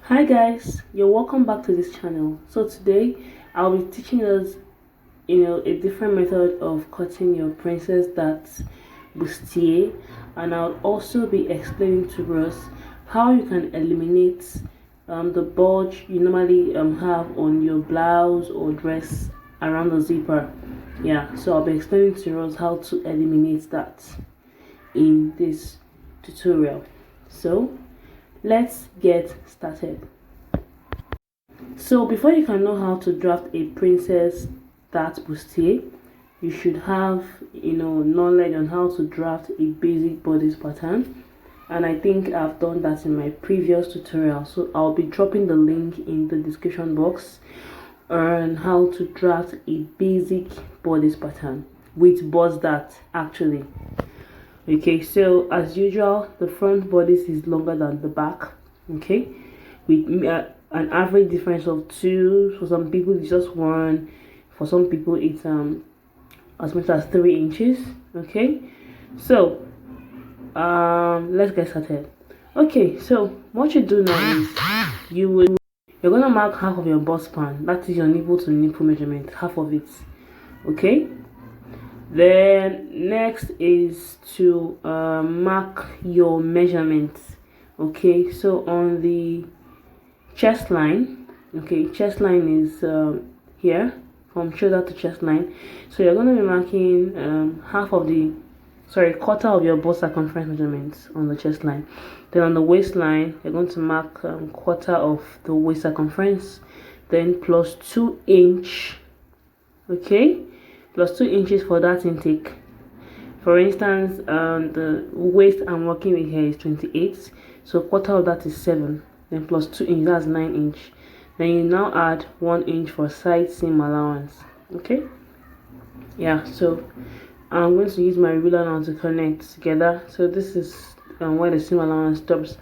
Hi guys, you're welcome back to this channel. So today I'll be teaching us a different method of cutting your princess that's bustier, and I'll also be explaining to us how you can eliminate the bulge you normally have on your blouse or dress around the zipper. Yeah, so I'll be explaining to us how to eliminate that in this tutorial. So let's get started. So before you can know how to draft a princess that's bustier, you should have knowledge on how to draft a basic bodice pattern, and I think I've done that in my previous tutorial, so I'll be dropping the link in the description box on how to draft a basic bodice pattern with bust dart actually. Okay, so as usual, the front bodice is longer than the back. Okay, with an average difference of 2. For some people it's just 1. For some people it's as much as 3 inches. Okay, so let's get started. Okay, so what you do now is you're gonna mark half of your bust span. That is your nipple to nipple measurement, half of it. Okay, then next is to mark your measurements. Okay, so on the chest line, okay, chest line is here from shoulder to chest line, so you're going to be marking quarter of your bust circumference measurements on the chest line. Then on the waistline you're going to mark quarter of the waist circumference, then plus 2 inch. Okay, plus 2 inches for that intake. For instance, the waist I'm working with here is 28, so quarter of that is 7, then plus 2 inch, that's 9 inch. Then you now add 1 inch for side seam allowance. Okay, yeah, so I'm going to use my ruler now to connect together. So this is where the seam allowance stops,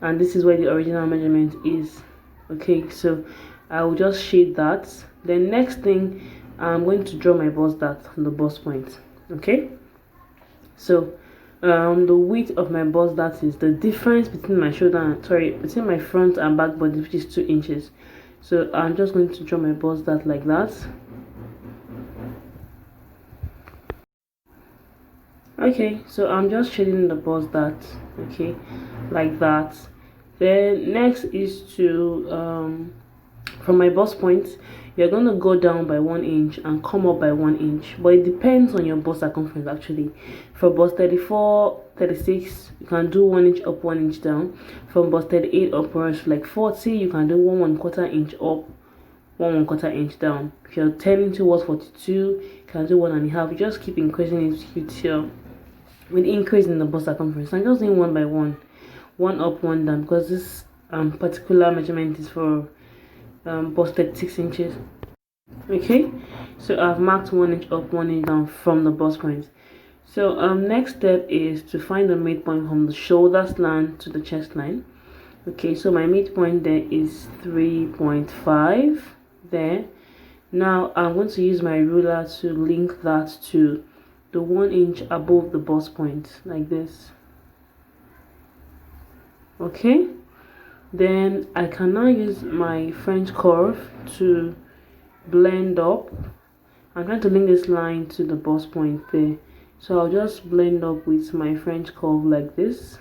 and this is where the original measurement is. Okay, so I will just shade that. Then next thing, I'm going to draw my bust dart on the bust point. Okay, so the width of my bust dart is the difference between my between my front and back body, which is 2 inches. So I'm just going to draw my bust dart like that. Okay, so I'm just shading the bust dart, okay, like that. Then next is to from my bust point, you're going to go down by 1 inch and come up by 1 inch, but it depends on your bust circumference actually. For bust 34, 36, you can do 1 inch up, 1 inch down. From bust 38 upwards, like 40, you can do 1/4 inch up, 1/4 inch down. If you're turning towards 42, you can do 1.5. You just keep increasing it with increase in the bust circumference. I'm just doing 1 by 1, 1 up, 1 down, because this particular measurement is for bust 36 inches. Okay, so I've marked 1 inch up, 1 inch down from the bust point. So next step is to find the midpoint from the shoulder line to the chest line. Okay, so my midpoint there is 3.5 there. Now I'm going to use my ruler to link that to the 1 inch above the bust point, like this. Okay, then I can now use my French curve to blend up. I'm trying to link this line to the bust point there, so I'll just blend up with my French curve like this.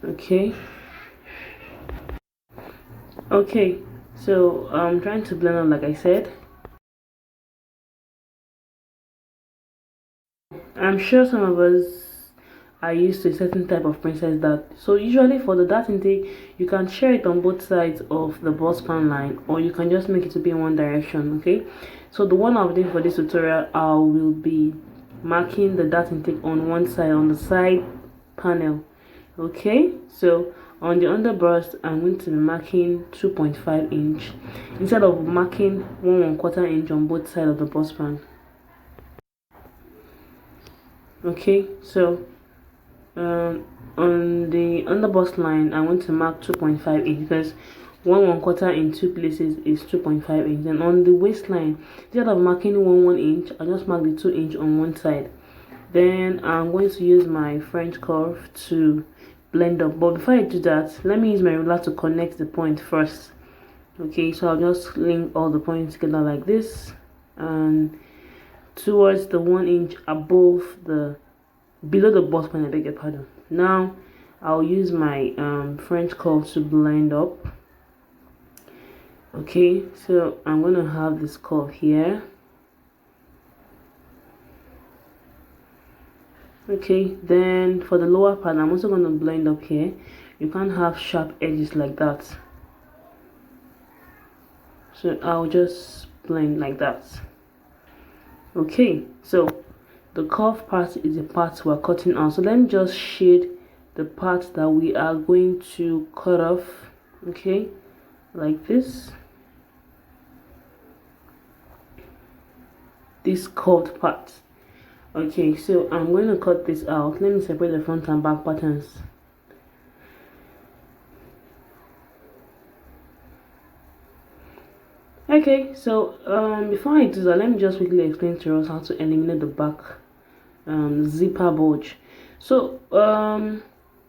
Okay, so I'm trying to blend up like I said. I'm sure some of us are used to a certain type of princess dart. So usually for the dart intake, you can share it on both sides of the bust span line, or you can just make it to be in one direction. Okay, so the one I'll do for this tutorial, I will be marking the dart intake on one side, on the side panel. Okay, so on the underbust, I'm going to be marking 2.5 inch instead of marking 1/4 inch on both sides of the bust span. Okay, so on the underbust line, I want to mark 2.5 inch because 1/4 in 2 places is 2.5 inch. And on the waistline, instead of marking 1 inch, I'll just mark the 2 inch on one side. Then I'm going to use my French curve to blend up. But before I do that, let me use my ruler to connect the point first. Okay, so I'll just link all the points together like this, and towards the 1 inch above the below the bust point, I beg your pardon. Now I'll use my French curve to blend up. Okay, so I'm gonna have this curve here. Okay, then for the lower part, I'm also gonna blend up here. You can't have sharp edges like that, so I'll just blend like that. Okay, so the curve part is the part we're cutting out, so let me just shade the part that we are going to cut off. Okay, like this curved part. Okay, so I'm going to cut this out. Let me separate the front and back patterns. Okay, so before I do that, let me just quickly explain to us how to eliminate the back zipper bulge. So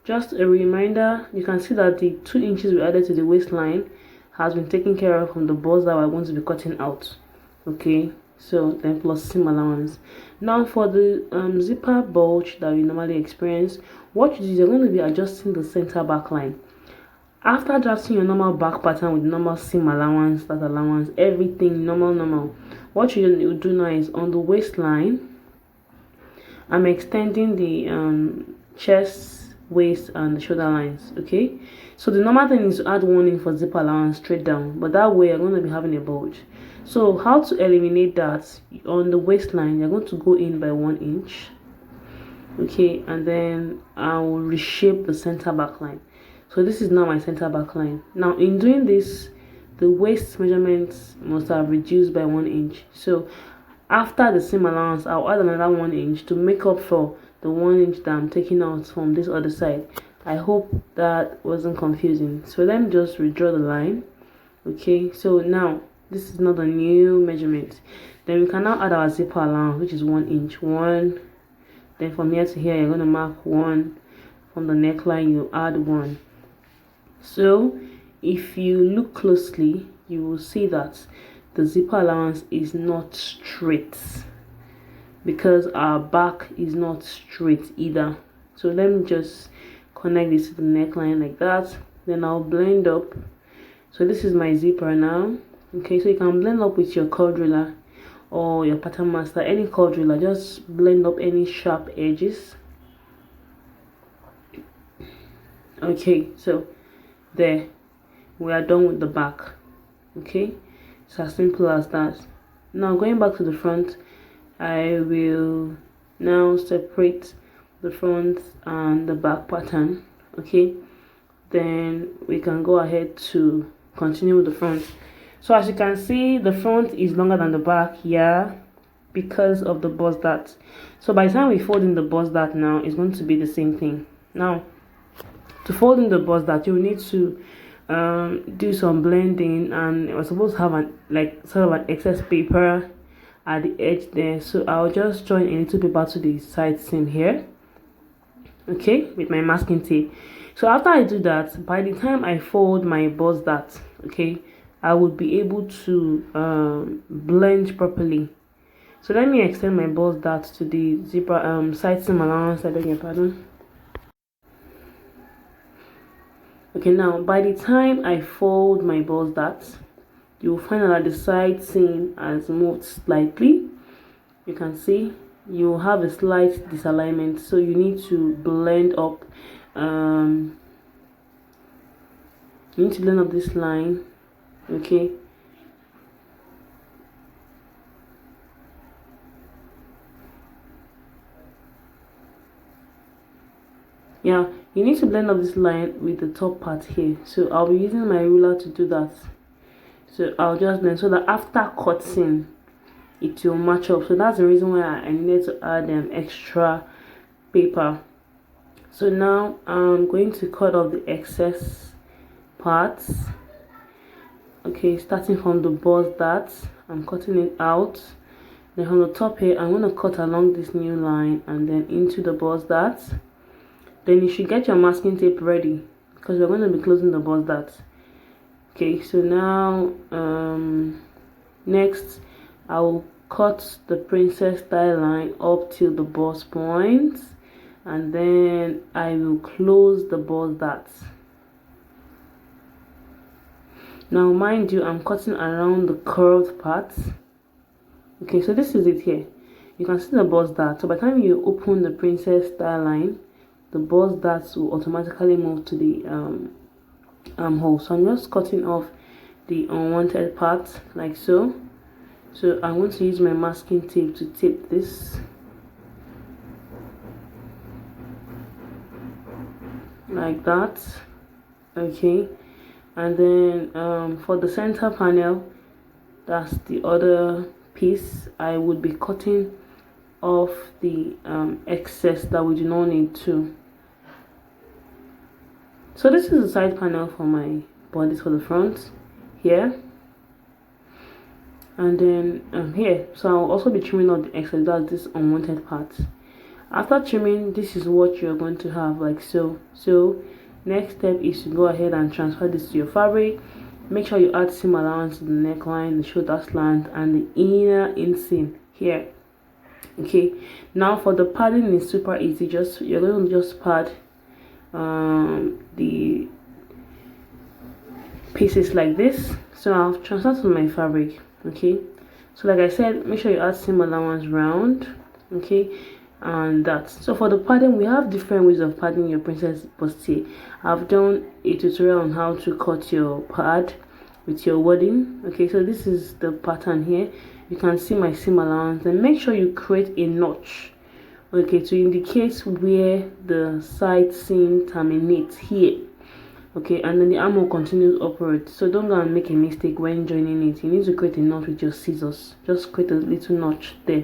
just a reminder, you can see that the 2 inches we added to the waistline has been taken care of from the bust that I want to be cutting out. Okay, so then plus seam allowance. Now for the zipper bulge that we normally experience, what you do is you're going to be adjusting the center back line. After drafting your normal back pattern with normal seam allowance, that allowance, everything normal, what you do now is on the waistline, I'm extending the chest, waist, and the shoulder lines. Okay, so the normal thing is to add 1 inch for zipper allowance straight down, but that way you're going to be having a bulge. So how to eliminate that? On the waistline, you're going to go in by 1 inch. Okay, and then I'll reshape the center back line. So this is now my center back line. Now in doing this, the waist measurements must have reduced by 1 inch. So after the seam allowance, I'll add another 1 inch to make up for the 1 inch that I'm taking out from this other side. I hope that wasn't confusing. So let me just redraw the line. Okay, so now this is not a new measurement. Then we can now add our zipper allowance, which is 1 inch. 1. Then from here to here, you're going to mark 1. From the neckline, you add 1. So if you look closely, you will see that the zipper allowance is not straight because our back is not straight either. So let me just connect this to the neckline like that. Then I'll blend up. So this is my zipper now. Okay, so you can blend up with your curve ruler or your pattern master, any curve ruler. Just blend up any sharp edges. Okay, so there, we are done with the back. Okay, it's as simple as that. Now going back to the front, I will now separate the front and the back pattern. Okay, then we can go ahead to continue with the front. So as you can see, the front is longer than the back, yeah, because of the bust dart. So by the time we fold in the bust dart now, it's going to be the same thing. Now to fold in the bust dart, you will need to do some blending, and we're supposed to have sort of an excess paper at the edge there. So I'll just join a little paper to the side seam here, okay, with my masking tape. So after I do that, by the time I fold my bust dart, okay, I would be able to blend properly. So let me extend my bust dart to the zipper side seam allowance, I beg your pardon. Okay, now by the time I fold my bust dart, you will find that the side seam has moved slightly. You can see you have a slight disalignment, so you need to blend up. You need to blend up this line. Okay, yeah, you need to blend up this line with the top part here. So I'll be using my ruler to do that. So I'll just blend so that after cutting it will match up. So that's the reason why I needed to add extra paper. So now I'm going to cut off the excess parts. Okay, starting from the bust dart, I'm cutting it out. Then from the top here, I'm going to cut along this new line and then into the bust dart. then you should get your masking tape ready because we're going to be closing the bust dart. Okay, so now next I will cut the princess style line up till the bust point, and then I will close the bust dart. Now mind you, I'm cutting around the curved part. Okay, so this is it here. You can see the bust dart. So by the time you open the princess style line, the bust darts will automatically move to the armhole. So I'm just cutting off the unwanted part like so. So I'm going to use my masking tape to tape this like that. Okay, and then for the center panel, that's the other piece, I would be cutting off the excess that we do not need to. So this is the side panel for my bodice for the front here, and then here. So I'll also be trimming out the excess, that's this unwanted part. After trimming, this is what you're going to have like so. So next step is to go ahead and transfer this to your fabric. Make sure you add seam allowance to the neckline, the shoulder slant, and the inner inseam here. Okay, now for the padding is super easy. You're going to just pad the pieces like this. So I'll transfer to my fabric. Okay, so like I said, make sure you add seam allowance round. Okay, and that. So for the padding, we have different ways of padding your princess bustier. I've done a tutorial on how to cut your pad with your wadding. Okay, so this is the pattern here. You can see my seam allowance, and make sure you create a notch, okay, to indicate where the side seam terminates here. Okay, and then the armhole continues upward. So don't go and make a mistake when joining it. You need to create a notch with your scissors. Just create a little notch there.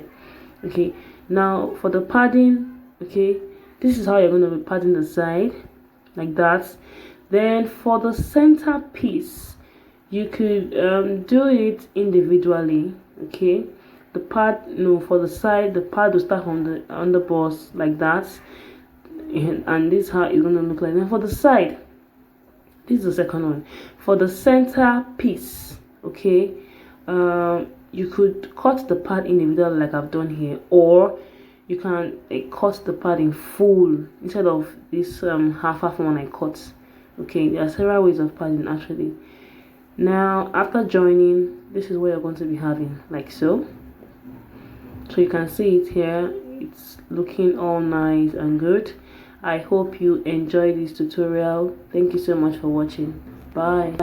Okay, now for the padding, okay, this is how you're going to be padding the side like that. Then for the center piece, you could do it individually. Okay, the pad, no, for the side, the pad will start on the bust like that, and this is how it's going to look like. Then for the side, this is the second one. For the center piece, okay, you could cut the pad individually like I've done here, or you can cut the pad in full instead of this half one I cut. Okay, there are several ways of padding actually. Now after joining, this is what you're going to be having like so. So you can see it here, it's looking all nice and good. I hope you enjoyed this tutorial. Thank you so much for watching. Bye.